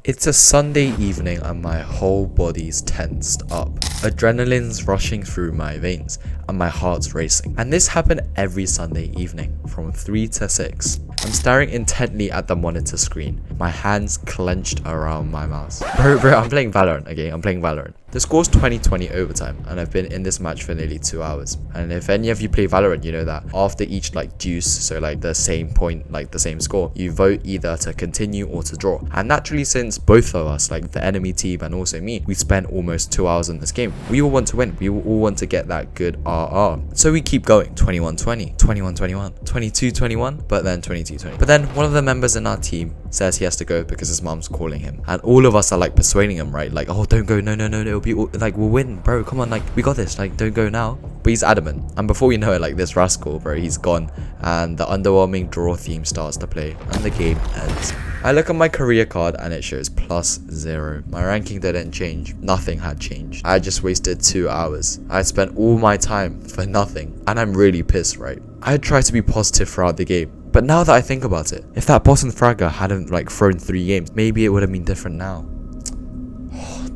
It's a Sunday evening and my whole body's tensed up. Adrenaline's rushing through my veins and my heart's racing. And this happened every Sunday evening from 3 to 6. I'm staring intently at the monitor screen, my hands clenched around my mouse. Bro, I'm playing Valorant, okay? I'm playing Valorant. The score's 20-20 overtime, and I've been in this match for nearly 2 hours. And if any of you play Valorant, you know that after each deuce, so the same point, the same score, you vote either to continue or to draw. And naturally, since both of us, the enemy team and also me, we spent almost 2 hours in this game, we all want to win. We all want to get that good RR. So we keep going. 21-20, 21-21, 22-21, but then 22-20. But then one of the members in our team says he has to go because his mom's calling him. And all of us are persuading him, right? Oh, don't go, no, it'll be we'll win, bro, come on, we got this, don't go now. But he's adamant, and before you know it, this rascal, bro, he's gone, and the underwhelming draw theme starts to play and the game ends. I look at my career card and it shows +0. My ranking didn't change. Nothing had changed. I just wasted 2 hours. I spent all my time for nothing, and I'm really pissed, right? I tried to be positive throughout the game, but now that I think about it, if that boss and fragger hadn't thrown 3 games, maybe it would have been different now.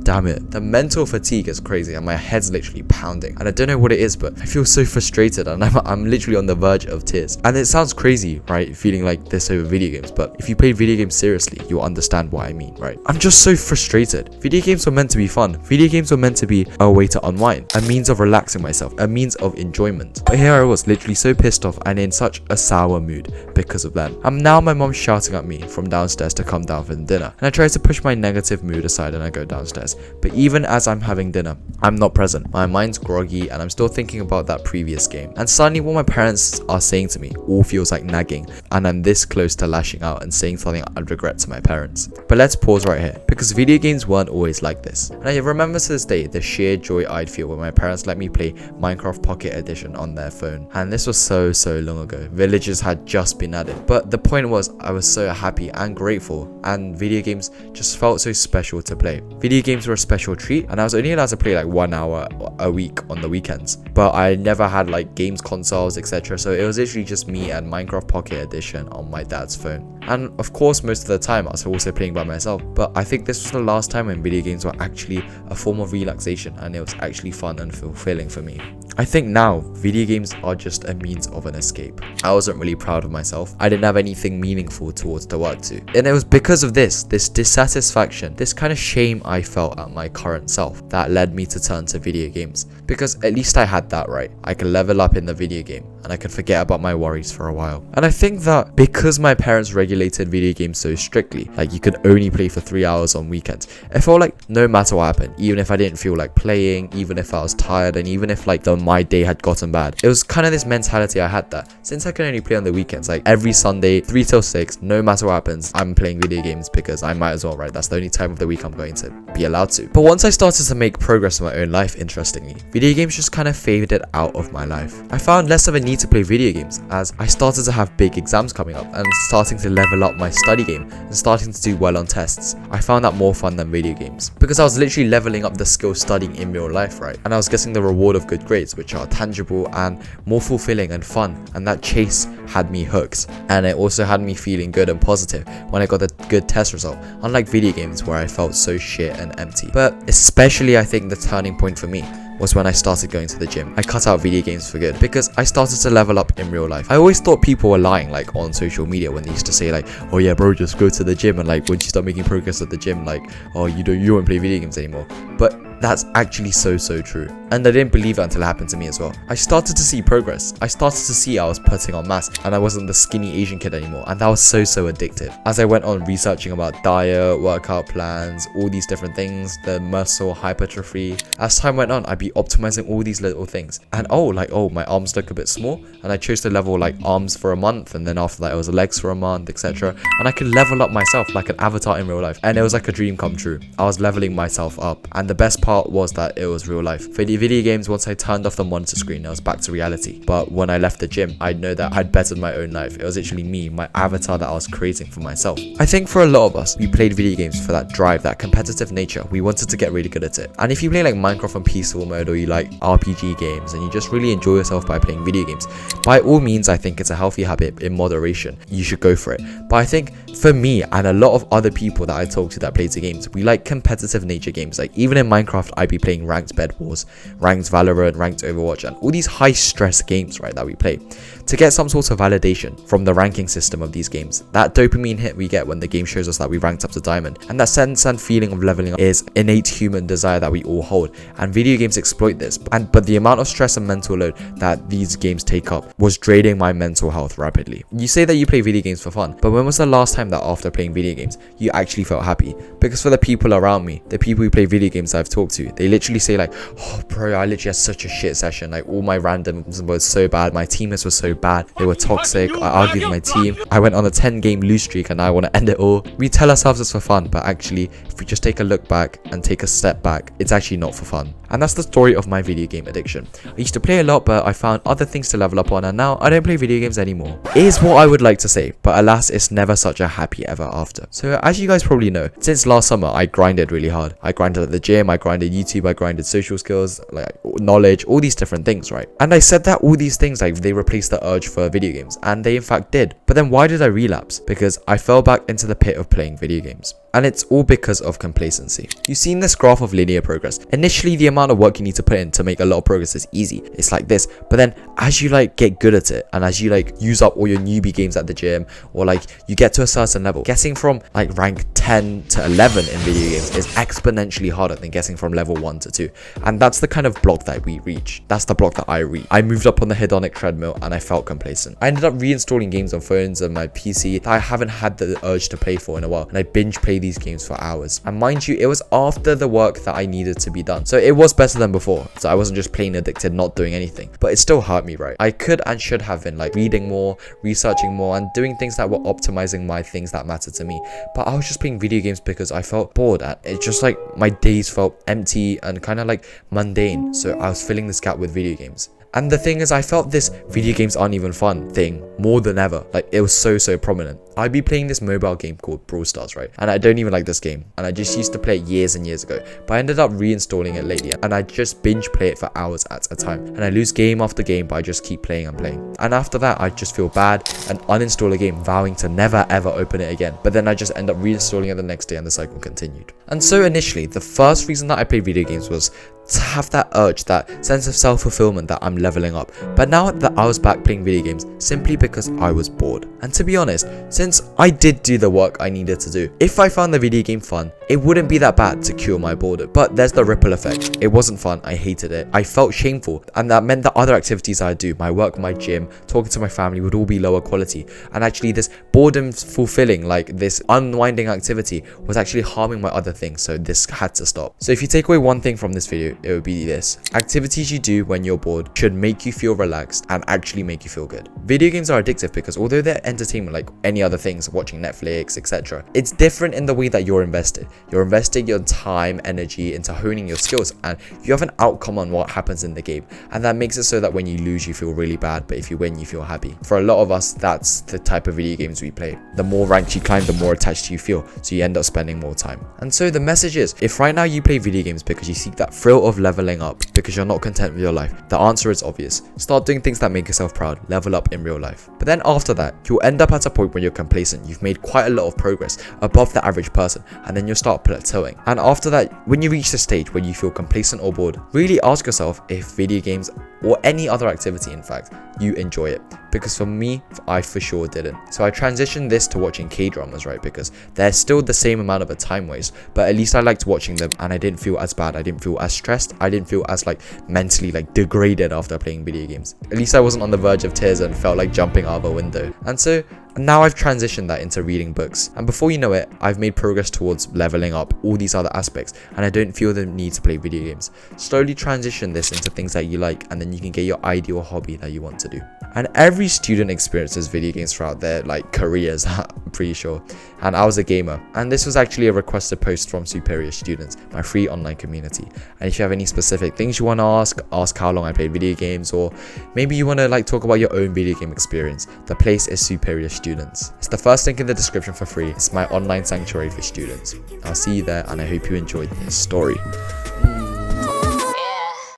Damn it. The mental fatigue is crazy and my head's literally pounding. And I don't know what it is, but I feel so frustrated and I'm literally on the verge of tears. And it sounds crazy, right? Feeling like this over video games. But if you play video games seriously, you'll understand what I mean, right? I'm just so frustrated. Video games were meant to be fun. Video games were meant to be a way to unwind, a means of relaxing myself, a means of enjoyment. But here I was literally so pissed off and in such a sour mood because of that. And now my mom's shouting at me from downstairs to come down for dinner. And I try to push my negative mood aside and I go downstairs. But even as I'm having dinner, I'm not present. My mind's groggy and I'm still thinking about that previous game. And suddenly what my parents are saying to me all feels like nagging, and I'm this close to lashing out and saying something I'd regret to my parents. But let's pause right here, because video games weren't always like this. And I remember to this day the sheer joy I'd feel when my parents let me play Minecraft Pocket Edition on their phone. And this was so long ago. Villages had just been added. But the point was, I was so happy and grateful, and video games just felt so special to play. Video games were a special treat, and I was only allowed to play 1 hour a week on the weekends, but I never had games consoles, etc. So it was literally just me and Minecraft Pocket Edition on my dad's phone. And of course most of the time I was also playing by myself, but I think this was the last time when video games were actually a form of relaxation and it was actually fun and fulfilling for me. I think now video games are just a means of an escape. I wasn't really proud of myself. I didn't have anything meaningful towards to work to, and it was because of this dissatisfaction, this kind of shame I felt at my current self that led me to turn to video games. Because at least I had that right. I could level up in the video game and I could forget about my worries for a while. And I think that because my parents regulated video games so strictly, you could only play for 3 hours on weekends, it felt like no matter what happened, even if I didn't feel like playing, even if I was tired, and even if my day had gotten bad, it was kind of this mentality I had that since I can only play on the weekends, every Sunday 3 till 6, no matter what happens, I'm playing video games because I might as well, right? That's the only time of the week I'm going to be allowed to. But once I started to make progress in my own life, interestingly, video games just kind of faded out of my life. I found less of a need to play video games as I started to have big exams coming up and starting to level up my study game and starting to do well on tests. I found that more fun than video games because I was literally leveling up the skill studying in real life, right? And I was getting the reward of good grades, which are tangible and more fulfilling and fun, and that chase had me hooked, and it also had me feeling good and positive when I got a good test result, unlike video games where I felt so shit and empty. But especially I think the turning point for me was when I started going to the gym. I cut out video games for good because I started to level up in real life. I always thought people were lying on social media when they used to say oh yeah bro, just go to the gym, and once you start making progress at the gym, oh you won't play video games anymore. But that's actually so true, and I didn't believe it until it happened to me as well. I started to see progress. I started to see I was putting on mass and I wasn't the skinny Asian kid anymore, and that was so addictive. As I went on researching about diet, workout plans, all these different things, the muscle hypertrophy, as time went on I'd be optimizing all these little things, and my arms look a bit small, and I chose to level arms for a month, and then after that it was legs for a month, etc. And I could level up myself like an avatar in real life, and it was like a dream come true. I was leveling myself up, and the best part part was that it was real life. For the video games, once I turned off the monitor screen, it was back to reality. But when I left the gym, I know that I'd bettered my own life. It was actually me, my avatar that I was creating for myself. I think for a lot of us, we played video games for that drive, that competitive nature. We wanted to get really good at it. And if you play like Minecraft on peaceful mode, or you like RPG games and you just really enjoy yourself by playing video games, by all means, I think it's a healthy habit in moderation. You should go for it. But I think for me and a lot of other people that I talk to that play the games, we like competitive nature games. Like even in Minecraft, I'd be playing ranked Bed Wars, ranked Valorant, ranked Overwatch, and all these high stress games, right, that we play to get some sort of validation from the ranking system of these games. That dopamine hit we get when the game shows us that we ranked up to diamond, and that sense and feeling of leveling up is innate human desire that we all hold, and video games exploit this. But the amount of stress and mental load that these games take up was draining my mental health rapidly. You say that you play video games for fun, but when was the last time that after playing video games you actually felt happy? Because for the people around me, the people who play video games I've talked to, they literally say like, oh bro, I literally had such a shit session, like all my randoms were so bad, my teammates were so bad, they were toxic, I argued with my team, I went on a 10-game lose streak and I want to end it all. We tell ourselves it's for fun, but actually if we just take a look back and take a step back, it's actually not for fun. And that's the story of my video game addiction. I used to play a lot, but I found other things to level up on, and now I don't play video games anymore. It is what I would like to say, but alas, it's never such a happy ever after. So as you guys probably know, since last summer, I grinded really hard. I grinded at the gym, I grinded YouTube, I grinded social skills, like knowledge, all these different things, right? And I said that all these things, like they replaced the urge for video games, and they in fact did. But then why did I relapse? Because I fell back into the pit of playing video games. And it's all because of complacency. You've seen this graph of linear progress. Initially, the amount of work you need to put in to make a lot of progress is easy. It's like this. But then as you like get good at it, and as you like use up all your newbie games at the gym, or like you get to a certain level, getting from like rank 10 to 11 in video games is exponentially harder than getting from level 1 to 2. And that's the kind of block that we reach. That's the block that I reached. I moved up on the hedonic treadmill and I felt complacent. I ended up reinstalling games on phones and my PC that I haven't had the urge to play for in a while, and I binge play these games for hours. And mind you, it was after the work that I needed to be done, so it was better than before. So I wasn't just plain addicted, not doing anything, but it still hurt me, right? I could and should have been like reading more, researching more, and doing things that were optimizing my things that mattered to me. But I was just playing video games because I felt bored, and it just like my days felt empty and kind of like mundane, so I was filling this gap with video games. And the thing is, I felt this video games aren't even fun thing more than ever. Like it was so prominent. I'd be playing this mobile game called Brawl Stars, right? And I don't even like this game, and I just used to play it years and years ago, but I ended up reinstalling it lately, and I just binge play it for hours at a time, and I lose game after game, but I just keep playing and playing. And after that, I just feel bad and uninstall a game, vowing to never ever open it again. But then I just end up reinstalling it the next day, and the cycle continued. And so initially, the first reason that I played video games was to have that urge, that sense of self-fulfillment that I'm leveling up. But now that I was back playing video games, simply because I was bored. And to be honest, since I did do the work I needed to do, if I found the video game fun, it wouldn't be that bad to cure my boredom. But there's the ripple effect. It wasn't fun, I hated it, I felt shameful, and that meant that other activities I do, my work, my gym, talking to my family, would all be lower quality. And actually this boredom fulfilling, like this unwinding activity, was actually harming my other things, so this had to stop. So if you take away one thing from this video, it would be this: activities you do when you're bored should make you feel relaxed and actually make you feel good. Video games are addictive because although they're entertainment like any other things, watching Netflix, etc., it's different in the way that you're invested. You're investing your time, energy into honing your skills, and you have an outcome on what happens in the game, and that makes it so that when you lose you feel really bad, but if you win you feel happy. For a lot of us, that's the type of video games we play. The more ranked you climb, the more attached you feel, so you end up spending more time. And so the message is, if right now you play video games because you seek that thrill of leveling up, because you're not content with your life, the answer is obvious. Start doing things that make yourself proud, level up in real life. But then after that, you'll end up at a point where you're complacent, you've made quite a lot of progress above the average person, and then you'll start plateauing. And after that, when you reach the stage where you feel complacent or bored, really ask yourself if video games, or any other activity in fact, you enjoy it. Because for me, I for sure didn't. So I transitioned this to watching K-dramas, right? Because they're still the same amount of a time waste, but at least I liked watching them and I didn't feel as bad, I didn't feel as stressed, I didn't feel as like mentally like degraded after playing video games. At least I wasn't on the verge of tears and felt like jumping out of a window. And so now I've transitioned that into reading books, and before you know it, I've made progress towards leveling up all these other aspects, and I don't feel the need to play video games. Slowly transition this into things that you like, and then you can get your ideal hobby that you want to do. And every student experiences video games throughout their like careers. I'm pretty sure. And I was a gamer. And this was actually a requested post from Superior Students, my free online community. And if you have any specific things you want to ask how long I played video games, or maybe you want to like talk about your own video game experience, the place is Superior Students. It's the first link in the description for free. It's my online sanctuary for students. I'll see you there, and I hope you enjoyed this story.